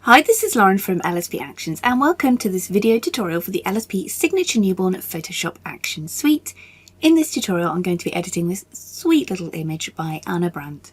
Hi, this is Lauren from LSP Actions and welcome to this video tutorial for the LSP Signature Newborn Photoshop Action Suite. In this tutorial I'm going to be editing this sweet little image by Anna Brandt.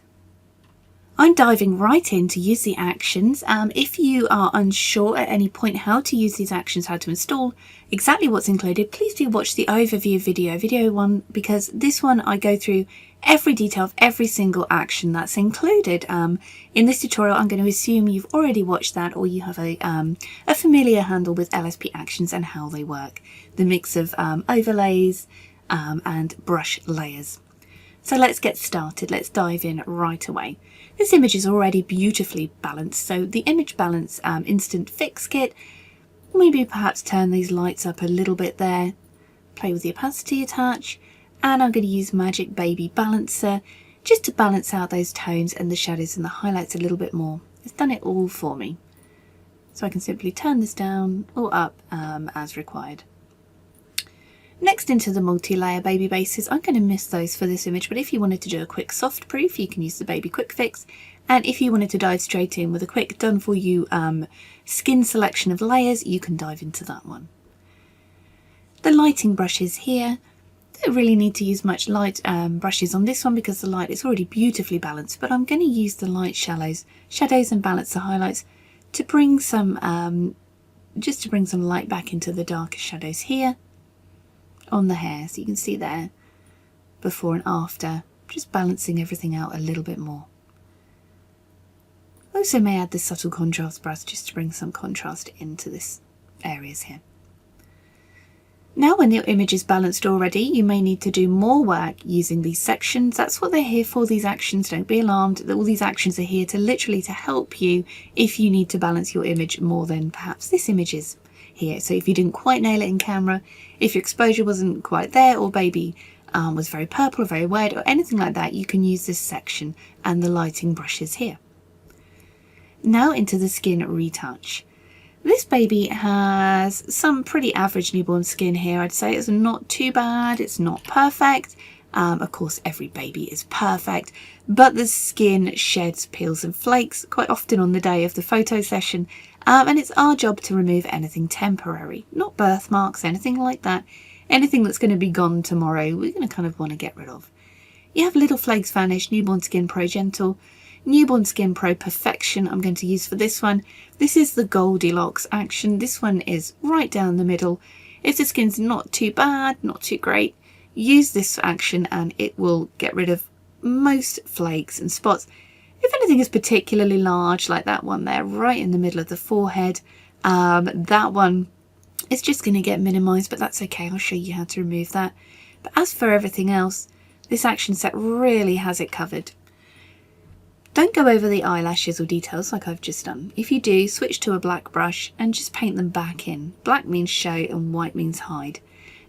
I'm diving right in to use the actions. If you are unsure at any point how to use these actions, how to install exactly what's included, please do watch the overview video 1, because this one I go through every detail of every single action that's included. In this tutorial I'm going to assume you've already watched that, or you have a familiar handle with LSP actions and how they work. The mix of overlays and brush layers. So let's get started. Let's dive in right away. This image is already beautifully balanced, so the image balance instant fix kit, maybe perhaps turn these lights up a little bit there, play with the opacity attach, and I'm going to use Magic Baby Balancer just to balance out those tones and the shadows and the highlights a little bit more. It's done it all for me. So I can simply turn this down or up as required. Next, into the multi-layer baby bases. I'm going to miss those for this image, but if you wanted to do a quick soft proof, you can use the Baby Quick Fix. And if you wanted to dive straight in with a quick done for you skin selection of layers, you can dive into that one. The lighting brushes here. Don't really need to use much light brushes on this one because the light is already beautifully balanced, but I'm going to use the light shadows and balance the highlights to bring some just to bring some light back into the darker shadows here on the hair, so you can see there before and after, just balancing everything out a little bit more. Also may add the subtle contrast brush just to bring some contrast into this areas here. Now when your image is balanced already, you may need to do more work using these sections. That's what they're here for, these actions. Don't be alarmed. All these actions are here to literally to help you if you need to balance your image more than perhaps this image is here. So if you didn't quite nail it in camera, if your exposure wasn't quite there, or baby was very purple or very wet or anything like that, you can use this section and the lighting brushes here. Now into the skin retouch. This baby has some pretty average newborn skin here. I'd say it's not too bad, it's not perfect. Of course every baby is perfect, but the skin sheds, peels and flakes quite often on the day of the photo session, and it's our job to remove anything temporary, not birthmarks, anything like that. Anything that's going to be gone tomorrow, we're going to kind of want to get rid of. You have Little Flakes Vanish, Newborn Skin Pro Gentle, Newborn Skin Pro Perfection I'm going to use for this one. This is the Goldilocks action. This one is right down the middle. If the skin's not too bad, not too great, use this action and it will get rid of most flakes and spots. If anything is particularly large, like that one there right in the middle of the forehead, that one is just going to get minimized, but that's okay. I'll show you how to remove that. But as for everything else, this action set really has it covered. Don't go over the eyelashes or details like I've just done. If you do, switch to a black brush and just paint them back in. Black means show and white means hide.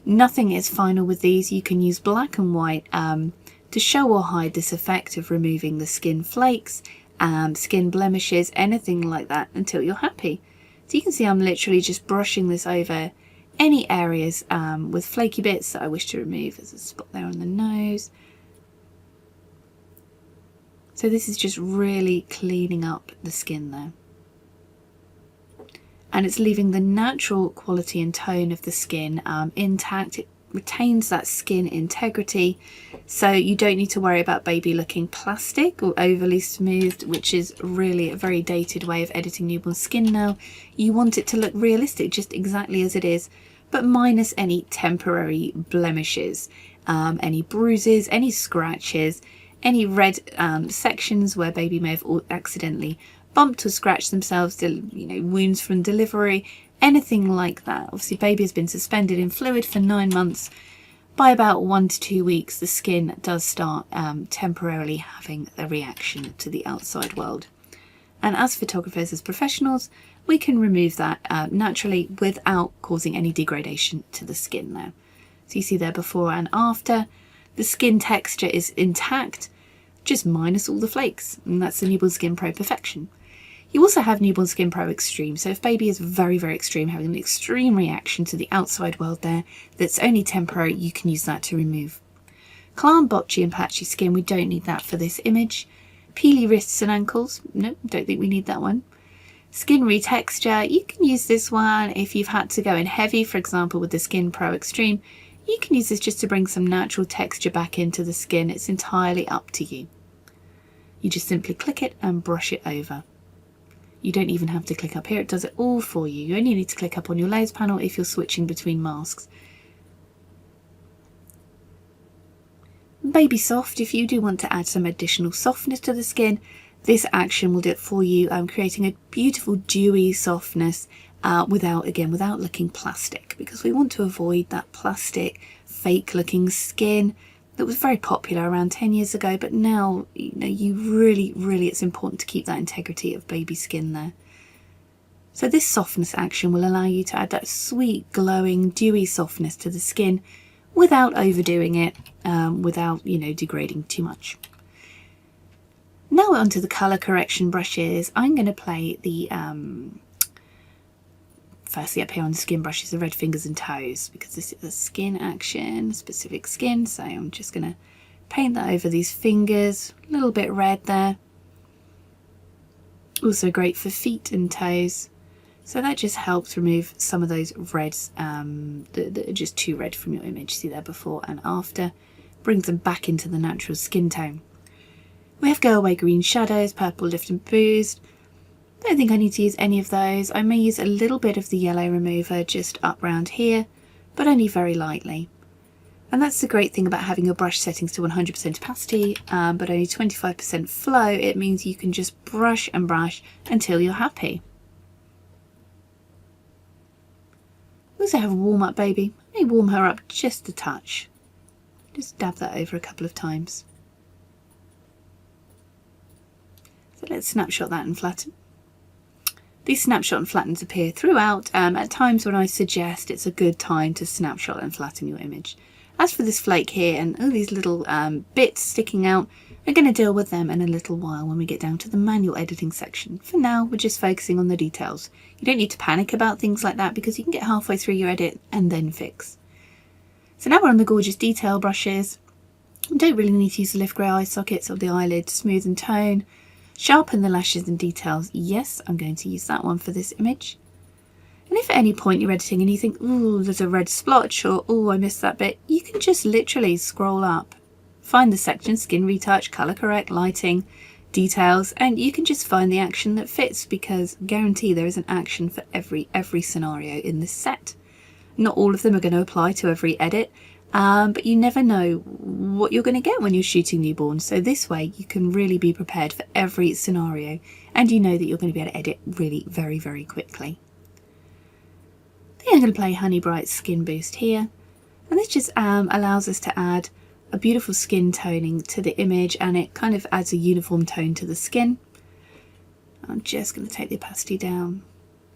Nothing is final with these. You can use black and white to show or hide this effect of removing the skin flakes, skin blemishes, anything like that until you're happy. So you can see I'm literally just brushing this over any areas with flaky bits that I wish to remove. There's a spot there on the nose. So this is just really cleaning up the skin there. And it's leaving the natural quality and tone of the skin intact. It retains that skin integrity, so you don't need to worry about baby looking plastic or overly smoothed, which is really a very dated way of editing newborn skin now. You want it to look realistic, just exactly as it is, but minus any temporary blemishes, any bruises, any scratches, any red sections where baby may have accidentally bumped or scratched themselves, wounds from delivery, anything like that. Obviously baby has been suspended in fluid for 9 months. By about 1 to 2 weeks the skin does start temporarily having a reaction to the outside world. And as photographers, as professionals, we can remove that naturally without causing any degradation to the skin there. So you see there before and after, the skin texture is intact, just minus all the flakes, and that's the Newborn Skin Pro Perfection. You also have Newborn Skin Pro Extreme, so if baby is very, very extreme, having an extreme reaction to the outside world there, that's only temporary, you can use that to remove. Calm, botchy and patchy skin, we don't need that for this image. Peely wrists and ankles, no, don't think we need that one. Skin retexture, you can use this one if you've had to go in heavy, for example with the Skin Pro Extreme. You can use this just to bring some natural texture back into the skin. It's entirely up to you. You just simply click it and brush it over. You don't even have to click up here, it does it all for you. You only need to click up on your layers panel if you're switching between masks. Baby Soft, if you do want to add some additional softness to the skin, this action will do it for you, creating a beautiful dewy softness without looking plastic, because we want to avoid that plastic, fake looking skin that was very popular around 10 years ago, but now you really, it's important to keep that integrity of baby skin there. So this softness action will allow you to add that sweet, glowing, dewy softness to the skin without overdoing it, without degrading too much. Now we're onto the colour correction brushes. I'm going to play the firstly up here on the skin brushes, the red fingers and toes, because this is a skin action, specific skin. So I'm just going to paint that over these fingers, a little bit red there. Also great for feet and toes. So that just helps remove some of those reds that are just too red from your image. See there, before and after. Brings them back into the natural skin tone. We have Go Away Green Shadows, Purple Lift and Boost. I don't think I need to use any of those. I may use a little bit of the yellow remover just up round here, but only very lightly. And that's the great thing about having your brush settings to 100% opacity, but only 25% flow. It means you can just brush and brush until you're happy. We also have a Warm Up Baby. Let me warm her up just a touch. Just dab that over a couple of times. So let's snapshot that and flatten. These snapshot and flattens appear throughout. At times when I suggest it's a good time to snapshot and flatten your image. As for this flake here and all these little bits sticking out, we're going to deal with them in a little while when we get down to the manual editing section. For now, we're just focusing on the details. You don't need to panic about things like that, because you can get halfway through your edit and then fix. So now we're on the gorgeous detail brushes. We don't really need to use the lift grey eye sockets or the eyelid, smooth and tone. Sharpen the lashes and details. Yes, I'm going to use that one for this image. And if at any point you're editing and you think, ooh, there's a red splotch, or ooh, I missed that bit, you can just literally scroll up, find the section, skin retouch, colour correct, lighting, details, and you can just find the action that fits, because guarantee there is an action for every scenario in this set. Not all of them are going to apply to every edit, but you never know what you're going to get when you're shooting newborns. So this way you can really be prepared for every scenario, and you know that you're going to be able to edit really very quickly. Then I'm going to play Honey Bright Skin Boost here, and this just allows us to add a beautiful skin toning to the image, and it kind of adds a uniform tone to the skin. I'm just going to take the opacity down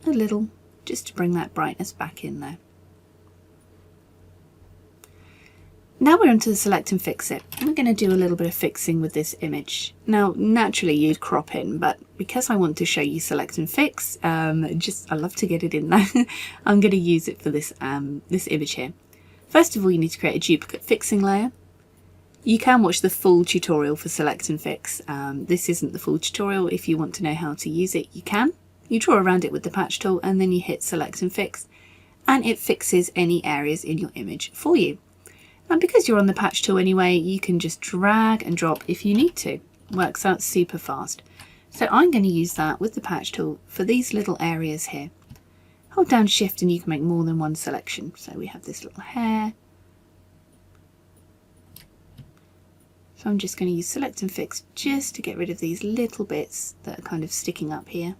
a little just to bring that brightness back in there. Now we're onto the Select and Fix It. We're going to do a little bit of fixing with this image. Now naturally you'd crop in, but because I want to show you Select and Fix, I love to get it in there. I'm going to use it for this this image here. First of all, you need to create a duplicate fixing layer. You can watch the full tutorial for Select and Fix. This isn't the full tutorial. If you want to know how to use it, you can. You draw around it with the patch tool and then you hit Select and Fix, and it fixes any areas in your image for you. And because you're on the patch tool anyway, you can just drag and drop if you need to. Works out super fast. So I'm going to use that with the patch tool for these little areas here. Hold down Shift and you can make more than one selection. So we have this little hair. So I'm just going to use Select and Fix just to get rid of these little bits that are kind of sticking up here.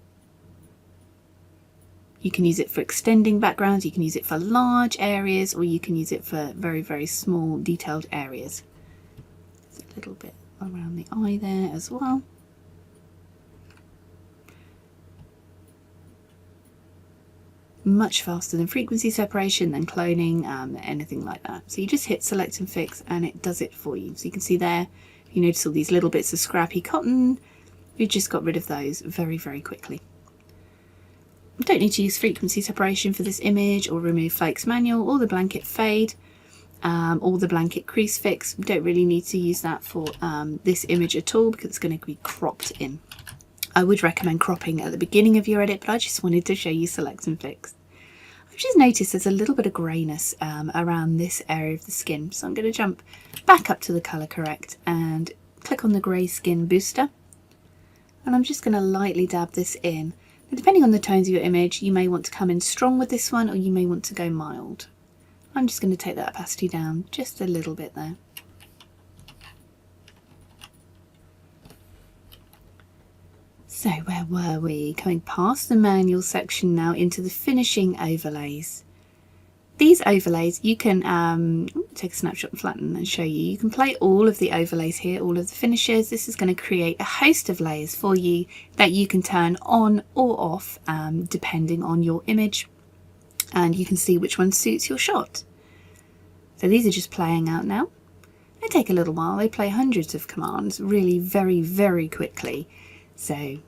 You can use it for extending backgrounds, you can use it for large areas, or you can use it for very small detailed areas. There's a little bit around the eye there as well. Much faster than frequency separation, than cloning, anything like that. So you just hit Select and Fix and it does it for you. So you can see there, if you notice all these little bits of scrappy cotton, you just got rid of those very quickly. You don't need to use frequency separation for this image, or remove flakes manual, or the blanket fade, or the blanket crease fix. You don't really need to use that for this image at all, because it's going to be cropped in. I would recommend cropping at the beginning of your edit, but I just wanted to show you select and fix. I've just noticed there's a little bit of greyness around this area of the skin, so I'm going to jump back up to the colour correct and click on the grey skin booster, and I'm just going to lightly dab this in. Now, depending on the tones of your image, you may want to come in strong with this one, or you may want to go mild. I'm just going to take that opacity down just a little bit there. So where were we? Coming past the manual section now into the finishing overlays. These overlays you can take a snapshot and flatten and show you. You can play all of the overlays here, all of the finishes. This is going to create a host of layers for you that you can turn on or off depending on your image, and you can see which one suits your shot. So these are just playing out now. They take a little while. They play hundreds of commands really very, very quickly. So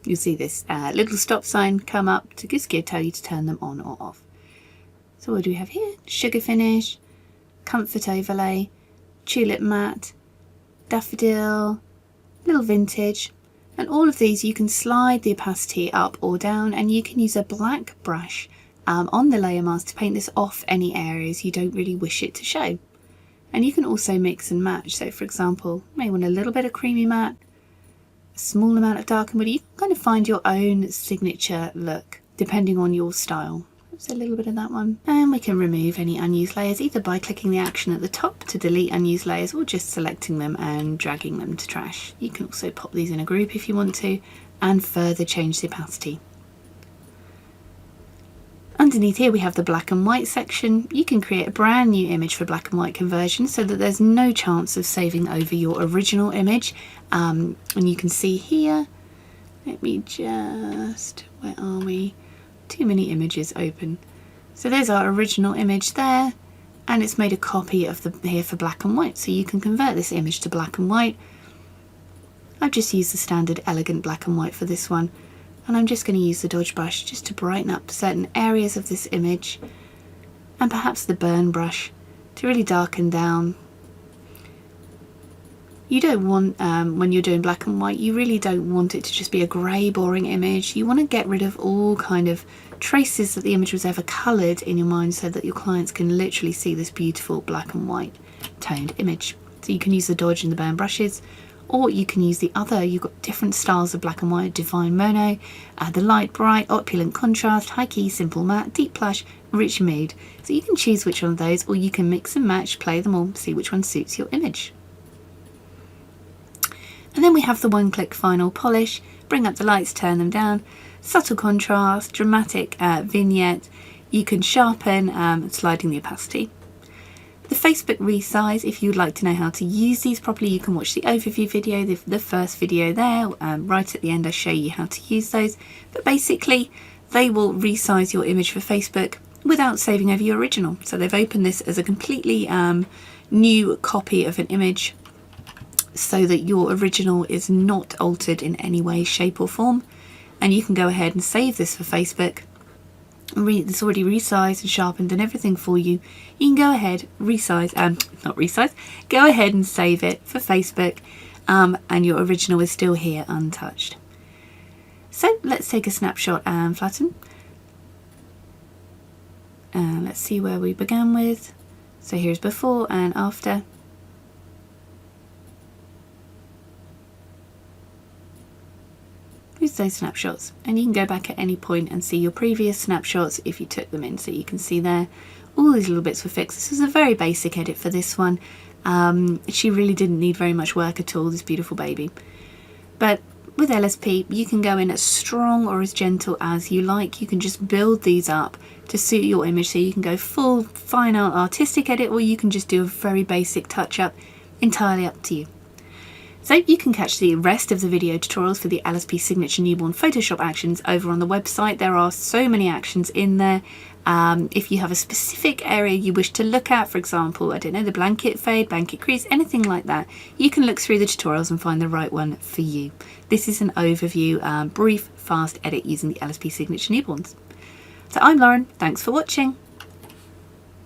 you'll see this little stop sign come up to just tell you to turn them on or off. So what do we have here? Sugar finish, comfort overlay, tulip matte, daffodil, little vintage, and all of these you can slide the opacity up or down, and you can use a black brush on the layer mask to paint this off any areas you don't really wish it to show. And you can also mix and match. So for example, you may want a little bit of creamy matte, a small amount of dark and woody. You can kind of find your own signature look depending on your style. Just a little bit of that one. And we can remove any unused layers either by clicking the action at the top to delete unused layers, or just selecting them and dragging them to trash. You can also pop these in a group if you want to and further change the opacity. Underneath here we have the black and white section. You can create a brand new image for black and white conversion so that there's no chance of saving over your original image. And you can see here, let me just, where are we? Too many images open. So there's our original image there, and it's made a copy of the here for black and white. So you can convert this image to black and white. I've just used the standard elegant black and white for this one. And I'm just going to use the dodge brush just to brighten up certain areas of this image, and perhaps the burn brush to really darken down. You don't want, when you're doing black and white, you really don't want it to just be a grey boring image. You want to get rid of all kind of traces that the image was ever coloured in your mind, so that your clients can literally see this beautiful black and white toned image. So you can use the dodge and the burn brushes, or you can use the other. You've got different styles of black and white: divine mono, the light bright, opulent contrast, high key, simple matte, deep plush, rich mood. So you can choose which one of those, or you can mix and match, play them all, see which one suits your image. And then we have the one-click final polish. Bring up the lights, turn them down, subtle contrast, dramatic vignette. You can sharpen, sliding the opacity. The Facebook resize, if you'd like to know how to use these properly, you can watch the overview video, the first video there. Right at the end I show you how to use those. But basically they will resize your image for Facebook without saving over your original. So they've opened this as a completely new copy of an image, so that your original is not altered in any way, shape or form. And you can go ahead and save this for Facebook. It's already resized and sharpened and everything for you. You can go ahead, go ahead and save it for Facebook, and your original is still here untouched. So let's take a snapshot and flatten. And let's see where we began with. So here's before and after. Here's those snapshots, and you can go back at any point and see your previous snapshots if you took them in. So you can see there all these little bits were fixed. This was a very basic edit for this one. She really didn't need very much work at all, this beautiful baby. But with LSP you can go in as strong or as gentle as you like. You can just build these up to suit your image. So you can go full fine art artistic edit, or you can just do a very basic touch up, entirely up to you. So you can catch the rest of the video tutorials for the LSP Signature Newborn Photoshop actions over on the website. There are so many actions in there. If you have a specific area you wish to look at, for example, I don't know, the blanket fade, blanket crease, anything like that, you can look through the tutorials and find the right one for you. This is an overview, brief, fast edit using the LSP Signature Newborns. So I'm Lauren, thanks for watching.